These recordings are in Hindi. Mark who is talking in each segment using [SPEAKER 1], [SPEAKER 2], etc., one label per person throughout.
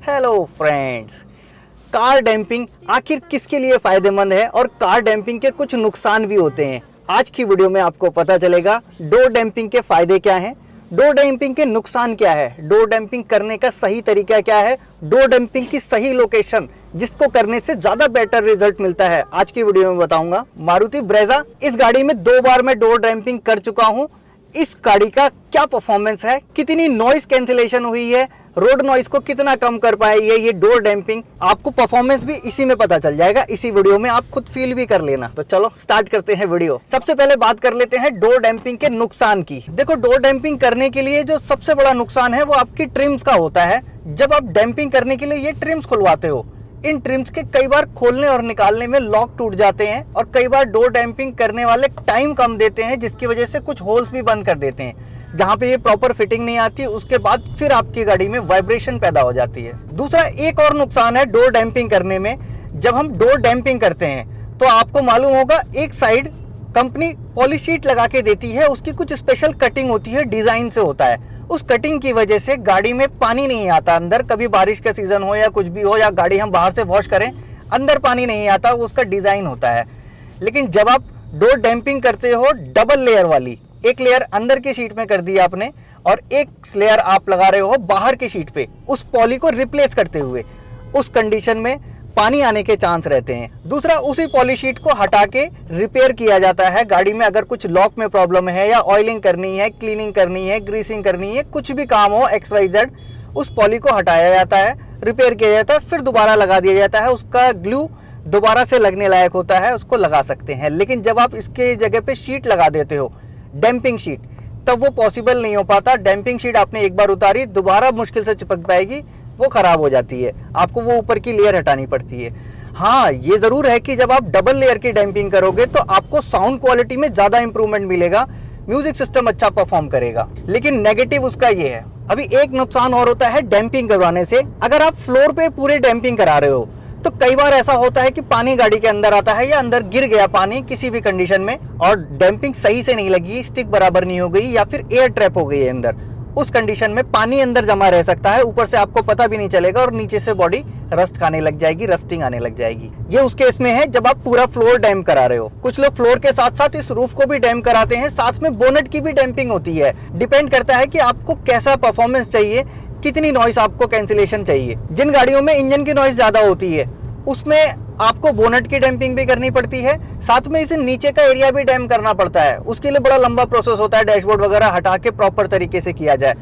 [SPEAKER 1] हेलो फ्रेंड्स, कार डैम्पिंग आखिर किसके लिए फायदेमंद है और कार डैम्पिंग के कुछ नुकसान भी होते हैं। आज की वीडियो में आपको पता चलेगा डोर डैम्पिंग के फायदे क्या हैं, डोर डैम्पिंग के नुकसान क्या है, डोर डैम्पिंग करने का सही तरीका क्या है, डोर डैम्पिंग की सही लोकेशन जिसको करने से ज्यादा बेटर रिजल्ट मिलता है। आज की वीडियो में बताऊंगा। मारुति ब्रेजा, इस गाड़ी में 2 बार मैं डोर डैम्पिंग कर चुका हूं। इस गाड़ी का क्या परफॉर्मेंस है, कितनी नॉइस कैंसिलेशन हुई है, रोड नॉइस को कितना कम कर पाई है ये डोर डैम्पिंग, आपको परफॉर्मेंस भी इसी में पता चल जाएगा। इसी वीडियो में आप खुद फील भी कर लेना। तो चलो स्टार्ट करते हैं वीडियो। सबसे पहले बात कर लेते हैं डोर डैम्पिंग के नुकसान की। देखो, डोर डैम्पिंग करने के लिए जो सबसे बड़ा नुकसान है वो आपकी ट्रिम्स का होता है। जब आप डैम्पिंग करने के लिए ये ट्रिम्स खुलवाते हो, इन ट्रिम्स के कई बार खोलने और निकालने में लॉक टूट जाते हैं और कई बार डोर डैम्पिंग करने वाले टाइम कम देते हैं, जिसकी वजह से कुछ होल्स भी बंद कर देते हैं जहां पे ये प्रॉपर फिटिंग नहीं आती। उसके बाद फिर आपकी गाड़ी में वाइब्रेशन पैदा हो जाती है। दूसरा एक और नुकसान है डोर डैम्पिंग करने में। जब हम डोर डैम्पिंग करते हैं तो आपको मालूम होगा एक साइड कंपनी पॉलीशीट लगा के देती है, उसकी कुछ स्पेशल कटिंग होती है, डिजाइन से होता है। उस कटिंग की वजह से गाड़ी में पानी नहीं आता अंदर। कभी बारिश का सीजन हो या कुछ भी हो, या गाड़ी हम बाहर से वॉश करें, अंदर पानी नहीं आता, वो उसका डिजाइन होता है। लेकिन जब आप डोर डैम्पिंग करते हो डबल लेयर वाली, एक लेयर अंदर की शीट में कर दी आपने और एक लेयर आप लगा रहे हो बाहर की शीट पे, उस पॉली को रिप्लेस करते हुए, उस कंडीशन में पानी आने के चांस रहते हैं। दूसरा, उसी पॉली शीट को हटा के रिपेयर किया जाता है। गाड़ी में अगर कुछ लॉक में प्रॉब्लम है या ऑयलिंग करनी है, क्लीनिंग करनी है, ग्रीसिंग करनी है, कुछ भी काम हो XYZ, उस पॉली को हटाया जाता है, रिपेयर किया जाता है, फिर दोबारा लगा दिया जाता है। उसका ग्लू दोबारा से लगने लायक होता है, उसको लगा सकते हैं। लेकिन जब आप इसके जगह पे शीट लगा देते हो, डैम्पिंग शीट, तब वो पॉसिबल नहीं हो पाता। डैम्पिंग शीट आपने एक बार उतारी, दोबारा मुश्किल से चिपक पाएगी, वो खराब हो जाती है, आपको वो ऊपर की लेयर हटानी पड़ती है। हाँ, ये जरूर है कि जब आप डबल लेयर की डैम्पिंग करोगे तो आपको साउंड क्वालिटी में ज्यादा इंप्रूवमेंट मिलेगा, म्यूजिक सिस्टम अच्छा परफॉर्म करेगा। लेकिन नेगेटिव उसका ये है। अभी एक नुकसान और होता है डैम्पिंग करवाने से। अगर आप फ्लोर पे पूरे डैम्पिंग करा रहे हो तो कई बार ऐसा होता है कि पानी गाड़ी के अंदर आता है या अंदर गिर गया पानी किसी भी कंडीशन में, और डैम्पिंग सही से नहीं लगी, स्टिक बराबर नहीं हो गई, या फिर एयर ट्रैप हो गई है अंदर। उस कंडीशन में पानी अंदर जमा रह सकता है, ऊपर से आपको पता भी नहीं चलेगा और नीचे से बॉडी रस्ट खाने लग जाएगी, रस्टिंग आने लग जाएगी। ये उस केस में है जब आप पूरा फ्लोर डैम करा रहे हो। कुछ लोग फ्लोर के साथ साथ इस रूफ को भी डैम कराते हैं, साथ में बोनट की भी डैम्पिंग होती है। डिपेंड करता है कि आपको कैसा परफॉर्मेंस चाहिए, कितनी नॉइस आपको कैंसिलेशन चाहिए। जिन गाड़ियों में इंजन की नॉइस ज्यादा होती है उसमें आपको बोनट की डैम्पिंग भी करनी पड़ती है, साथ में इसे नीचे का एरिया भी डैम करना पड़ता है। उसके लिए बड़ा लंबा प्रोसेस होता है, डैशबोर्ड वगैरह हटा के प्रॉपर तरीके से किया जाए।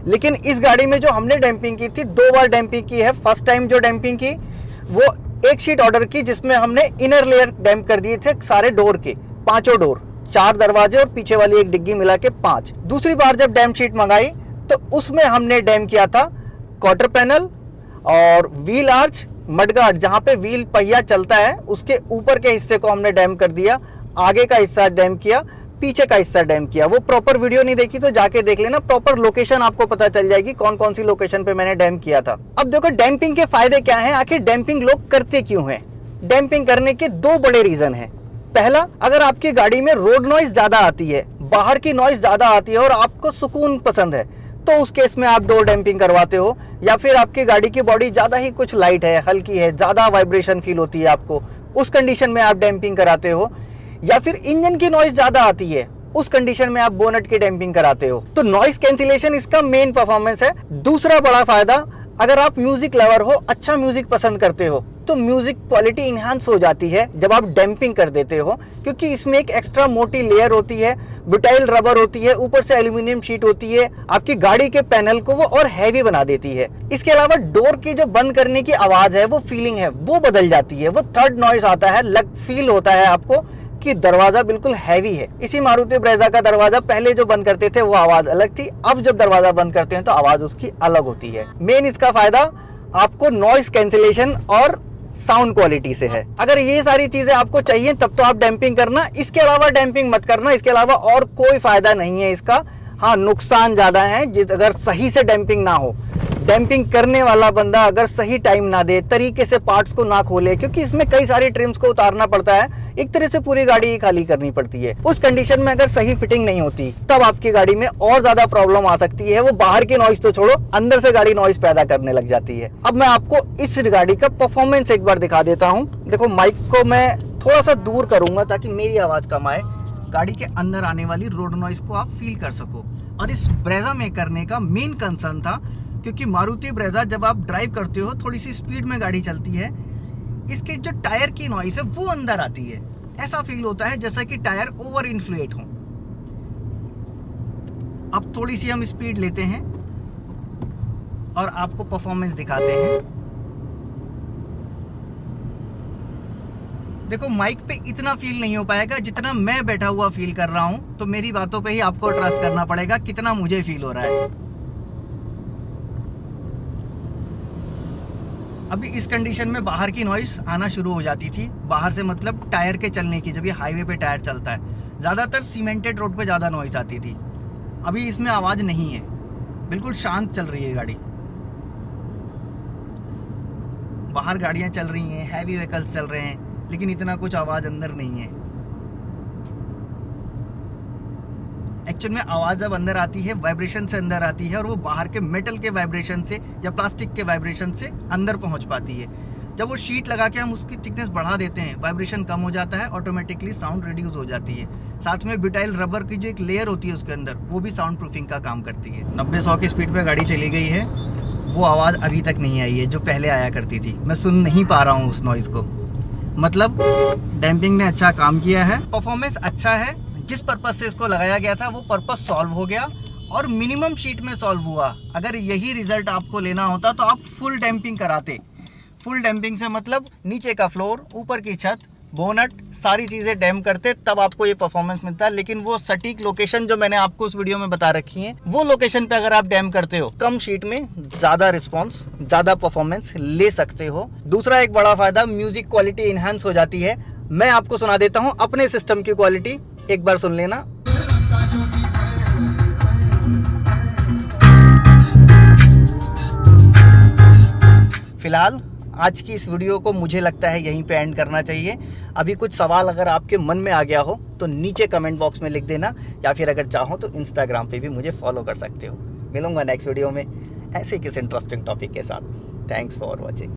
[SPEAKER 1] लेकिन इस गाड़ी में जो हमने डैम्पिंग की थी, 2 बार डैम्पिंग की है। फर्स्ट टाइम जो डैम्पिंग की वो एक शीट ऑर्डर की जिसमें हमने इनर लेयर डैम्प कर दिए थे सारे डोर के, 5 डोर, 4 दरवाजे और पीछे वाली एक डिग्गी मिला के 5। दूसरी बार जब डैम्प शीट मंगाई तो उसमें हमने डैम किया था क्वार्टर पैनल और व्हील आर्च, मडगार्ड, जहां पे व्हील पहिया चलता है उसके ऊपर के हिस्से को हमने डैम कर दिया, आगे का हिस्सा डैम किया, पीछे का हिस्सा डैम किया। वो प्रॉपर वीडियो नहीं देखी तो जाके देख लेना, प्रॉपर लोकेशन आपको पता चल जाएगी कौन कौन सी लोकेशन पे मैंने डैम किया था। अब देखो डैम्पिंग के फायदे क्या हैं, आखिर डैम्पिंग लोग करते क्यों हैं। डैम्पिंग करने के 2 बड़े रीजन हैं। पहला, अगर आपकी गाड़ी में रोड नॉइस ज्यादा आती है, बाहर की नॉइस ज्यादा आती है और आपको सुकून पसंद है, तो उस केस में आप डोर डैम्पिंग करवाते हो। या फिर आपकी गाड़ी की बॉडी ज्यादा ही कुछ लाइट है, हल्की है, ज्यादा वाइब्रेशन फील होती है आपको, उस कंडीशन में आप डैम्पिंग कराते हो। या फिर इंजन की नॉइस ज्यादा आती है, उस कंडीशन में आप बोनट की डैम्पिंग कराते हो। तो नॉइस कैंसिलेशन इसका मेन परफॉर्मेंस है। दूसरा बड़ा फायदा, अगर आप म्यूजिक लवर हो, अच्छा म्यूजिक पसंद करते हो, तो म्यूजिक क्वालिटी इनहांस हो जाती है जब आप डैम्पिंग कर देते हो, क्योंकि इसमें एक एक्स्ट्रा मोटी लेयर होती है, ब्यूटाइल रबर होती है, ऊपर से एल्यूमिनियम शीट होती है, आपकी गाड़ी के पैनल को वो और हैवी बना देती है। इसके अलावा डोर की जो बंद करने की आवाज है, वो फीलिंग है, वो बदल जाती है, वो थर्ड नॉइस आता है, फील होता है आपको कि दरवाजा बिल्कुल हैवी है। इसी मारुति ब्रेजा का दरवाजा पहले जो बंद करते थे वो आवाज अलग थी, अब जब दरवाजा बंद करते हैं तो आवाज उसकी अलग होती है। मेन इसका फायदा आपको नॉइस कैंसिलेशन और साउंड क्वालिटी से है। अगर ये सारी चीजें आपको चाहिए तब तो आप डैम्पिंग करना, इसके अलावा डैम्पिंग मत करना। इसके अलावा और कोई फायदा नहीं है इसका। हाँ, नुकसान ज्यादा है अगर सही से डैम्पिंग ना हो। डैम्पिंग करने वाला बंदा अगर सही टाइम ना दे, तरीके से पार्ट्स को ना खोले, क्योंकि इसमें कई सारे ट्रिम्स को उतारना पड़ता है, एक तरह से पूरी गाड़ी ही खाली करनी पड़ती है। उस कंडीशन में अगर सही फिटिंग नहीं होती तब आपकी गाड़ी में और ज्यादा प्रॉब्लम आ सकती है। वो बाहर की नॉइस तो छोड़ो, अंदर से गाड़ी नॉइस पैदा करने लग जाती है। अब मैं आपको इस गाड़ी का परफॉर्मेंस एक बार दिखा देता हूँ। देखो, माइक को मैं थोड़ा सा दूर करूंगा ताकि मेरी आवाज कम आए, गाड़ी के अंदर आने वाली रोड नॉइस को आप फील कर सको। और इस ब्रेजा में करने का मेन कंसर्न था, क्योंकि मारुति ब्रेजा जब आप ड्राइव करते हो थोड़ी सी स्पीड में गाड़ी चलती है, इसके जो टायर की नॉइस है वो अंदर आती है। ऐसा फील होता है जैसा कि टायर ओवर इन्फ्लेट हो। अब थोड़ी सी हम स्पीड लेते हैं और आपको परफॉर्मेंस दिखाते हैं। देखो, माइक पे इतना फील नहीं हो पाएगा जितना मैं बैठा हुआ फील कर रहा हूं, तो मेरी बातों पे ही आपको ट्रस्ट करना पड़ेगा कितना मुझे फील हो रहा है। अभी इस कंडीशन में बाहर की नॉइस आना शुरू हो जाती थी। बाहर से मतलब टायर के चलने की, जब ये हाईवे पे टायर चलता है, ज़्यादातर सीमेंटेड रोड पे ज़्यादा नॉइस आती थी। अभी इसमें आवाज़ नहीं है, बिल्कुल शांत चल रही है गाड़ी। बाहर गाड़ियाँ चल रही हैं, हैवी व्हीकल्स चल रहे हैं, लेकिन इतना कुछ आवाज़ अंदर नहीं है। एक्चुअल में आवाज़ जब अंदर आती है, वाइब्रेशन से अंदर आती है, और वो बाहर के मेटल के वाइब्रेशन से या प्लास्टिक के वाइब्रेशन से अंदर पहुंच पाती है। जब वो शीट लगा के हम उसकी थिकनेस बढ़ा देते हैं, वाइब्रेशन कम हो जाता है, ऑटोमेटिकली साउंड रिड्यूस हो जाती है। साथ में ब्यूटाइल रबर की जो एक लेयर होती है उसके अंदर, वो भी साउंड प्रूफिंग का काम करती है। 90-100 की स्पीड पे गाड़ी चली गई है, वो आवाज़ अभी तक नहीं आई है जो पहले आया करती थी। मैं सुन नहीं पा रहा हूँ उस नॉइज़ को। मतलब डैम्पिंग ने अच्छा काम किया है, परफॉर्मेंस अच्छा है। जिस पर्पस से इसको लगाया गया था वो पर्पस सॉल्व हो गया, और मिनिमम शीट में सॉल्व हुआ। अगर यही रिजल्ट आपको लेना होता तो आप फुल डैम्पिंग कराते। फुल डैम्पिंग से मतलब नीचे का फ्लोर, ऊपर की छत, बोनट, सारी चीज़ें डैम करते, तब आपको ये परफॉर्मेंस मिलता है। लेकिन वो सटीक लोकेशन जो मैंने आपको उस वीडियो में बता रखी है, वो लोकेशन पे अगर आप डैम करते हो, कम शीट में ज़्यादा रिस्पॉन्स, ज़्यादा परफॉर्मेंस ले सकते हो। दूसरा एक बड़ा फायदा, म्यूजिक क्वालिटी इन्हांस हो जाती है। मैं आपको सुना देता हूँ अपने सिस्टम की क्वालिटी, एक बार सुन लेना। फिलहाल आज की इस वीडियो को मुझे लगता है यहीं पे एंड करना चाहिए। अभी कुछ सवाल अगर आपके मन में आ गया हो तो नीचे कमेंट बॉक्स में लिख देना, या फिर अगर चाहो तो इंस्टाग्राम पे भी मुझे फॉलो कर सकते हो। मिलूंगा नेक्स्ट वीडियो में ऐसे किसी इंटरेस्टिंग टॉपिक के साथ। Thanks for watching.